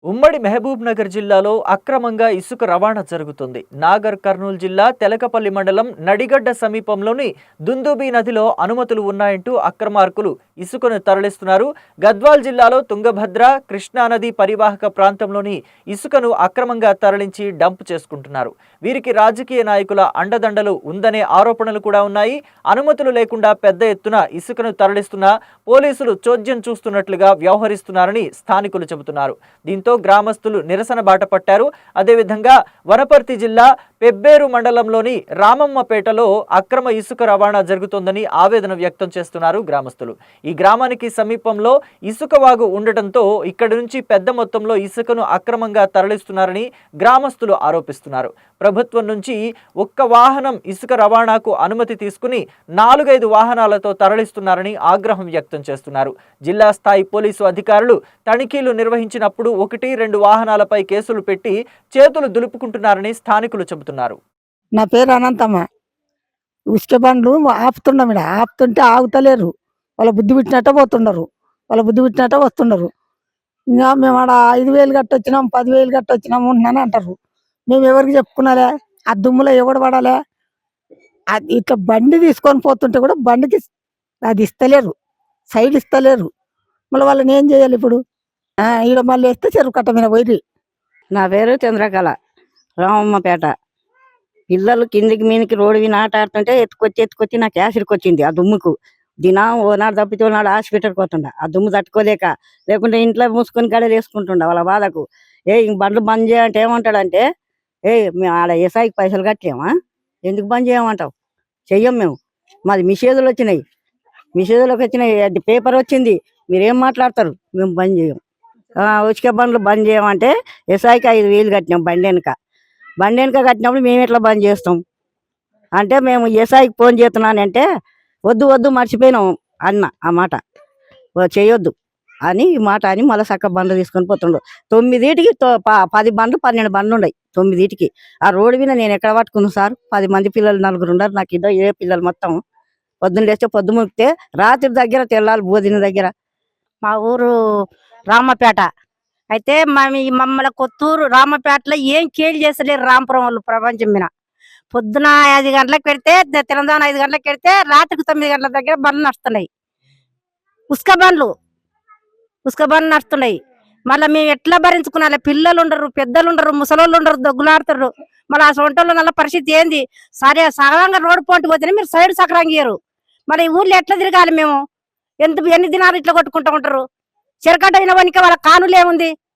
ఉమ్మడి మహబూబ్ నగర్ జిల్లాలో అక్రమంగా ఇసుక రవాణా జరుగుతుంది. నాగర్ కర్నూలు జిల్లా తెలకపల్లి మండలం నడిగడ్డ సమీపంలోని దుందుబి నదిలో అనుమతులు ఉన్నాయంటూ అక్రమార్కులు ఇసుకను తరలిస్తున్నారు. గద్వాల్ జిల్లాలో తుంగభద్ర, కృష్ణా నది పరివాహక ప్రాంతంలోని ఇసుకను అక్రమంగా తరలించి డంప్ చేసుకుంటున్నారు. వీరికి రాజకీయ నాయకుల అండదండలు ఉందనే ఆరోపణలు కూడా ఉన్నాయి. అనుమతులు లేకుండా పెద్ద ఎత్తున ఇసుకను తరలిస్తున్న పోలీసులు చోద్యం చూస్తున్నట్లుగా వ్యవహరిస్తున్నారని స్థానికులు చెబుతున్నారు. దీంతో గ్రామస్తులు నిరసన బాట పట్టారు. అదేవిధంగా వనపర్తి జిల్లా పెబ్బేరు మండలంలోని రామమ్మపేటలో అక్రమ ఇసుక రవాణా జరుగుతోందని ఆవేదన వ్యక్తం చేస్తున్నారు గ్రామస్తులు. ఈ గ్రామానికి సమీపంలో ఇసుక వాగు ఉండటంతో ఇక్కడి నుంచి పెద్ద మొత్తంలో ఇసుకను అక్రమంగా తరలిస్తున్నారని గ్రామస్తులు ఆరోపిస్తున్నారు. ప్రభుత్వం నుంచి ఒక్క వాహనం ఇసుక రవాణాకు అనుమతి తీసుకుని 4-5 వాహనాలతో తరలిస్తున్నారని ఆగ్రహం వ్యక్తం చేస్తున్నారు. జిల్లా స్థాయి పోలీసు అధికారులు తనిఖీలు నిర్వహించినప్పుడు 1-2 వాహనాలపై కేసులు పెట్టి చేతులు దులుపుకుంటున్నారని స్థానికులు చెబుతున్నారు. నా పేరు అనంతమ్మ. ఇసుక బండ్లు ఆపుతున్నాం, ఇక్కడ ఆపుతుంటే ఆగుతలేరు. వాళ్ళ బుద్ధి పెట్టినట్టే పోతున్నారు, వాళ్ళ బుద్ధి పెట్టినట్టే వస్తున్నారు. ఇంకా మేము ఆడ 5,000 కట్టొచ్చినాం, 10,000 కట్టొచ్చినాము ఉంటున్నాను అంటారు. మేము ఎవరికి చెప్పుకున్నాలే? ఆ దుమ్ములో ఎవడు పడాలే? అది ఇట్లా బండి తీసుకొని పోతుంటే కూడా బండికి అది ఇస్తలేరు, సైడ్ ఇస్తలేరు. మళ్ళీ వాళ్ళని ఏం చేయాలి ఇప్పుడు? ఈడ మళ్ళీ వేస్తే చెరువు కట్ట మీద పోయి. నా పేరు చంద్రకళ, రామమ్మపేట. పిల్లలు కిందికి మీనికి రోడ్డు విని ఆట ఆడుతుంటే ఎత్తుకొచ్చి నాకు యాసిడ్కి వచ్చింది. ఆ దుమ్ముకు దినం ఓనాడు తప్పితే ఓనాడు హాస్పిటల్కి పోతుండ. ఆ దుమ్ము తట్టుకోలేక, లేకుంటే ఇంట్లో మూసుకొని గడలు వేసుకుంటుండ వాళ్ళ బాధకు. ఇంక బండ్లు బంద్ చేయాలంటే ఏమంటాడంటే, మేము ఆడ ఎస్ఐకి పైసలు కట్టలేమా, ఎందుకు బంద్ చేయమంటావు? చెయ్యం మేము, మాది మిషేదులు వచ్చినాయి, మిషేదులకు వచ్చినాయి, అది పేపర్ వచ్చింది, మీరేం మాట్లాడతారు? మేము బంద్ చేయం. ఉచిక బండ్లు బంద్ చేయమంటే ఎస్ఐకి 5,000 కట్టినాం బండి వెనుక కట్టినప్పుడు మేము ఎట్లా బంద్ చేస్తాం అంటే, మేము ఎస్ఐకి ఫోన్ చేస్తున్నానంటే వద్దు మర్చిపోయినాం అన్న ఆ మాట, చేయొద్దు అని ఈ మాట అని మళ్ళీ చక్క బండ్లు తీసుకొని పోతుండ్రు. 9టికి 10 బండ్లు 12 బండ్లు ఉన్నాయి 9టికి. ఆ రోడ్డు మీద నేను ఎక్కడ పట్టుకున్నాను సార్? 10 మంది పిల్లలు 4 ఉన్నారు నాకు, ఏ పిల్లలు మొత్తం పొద్దున్న లేస్తే పొద్దు ముక్కితే రాత్రి దగ్గర తెల్లాలి బోధిన దగ్గర. మా ఊరు రామపేట అయితే మమ్మల్ని కొత్తూరు రామపేటలో ఏం కేలు చేస్తలేరు రామపురం వాళ్ళు ప్రపంచం మీద. పొద్దున 5 గంటలకు పెడితే తెలంగాణ 5 గంటలకు పెడితే రాత్రికి 9 గంటల దగ్గర బండ్లు నడుస్తున్నాయి, ఉసుక బండ్లు నడుస్తున్నాయి. మళ్ళీ మేము ఎట్లా భరించుకున్నాలి? పిల్లలు ఉండరు, పెద్దలు ఉండరు, ముసలోళ్ళు ఉండరు, దొగ్గులాడుతారు. మళ్ళీ ఆ సొంటలో నల్ల పరిస్థితి ఏంది? సరే సగంగా రోడ్డు పోటీ పోతేనే మీరు సైడ్ సకరంగా ఇయ్యరు. మరి ఈ ఊర్లో ఎట్లా తిరగాలి మేము? ఎన్ని దినాలు ఇట్లా కొట్టుకుంటూ ఉంటారు? చెరకట్ట అయిన వానికి వాళ్ళ కానులు ఏముంది?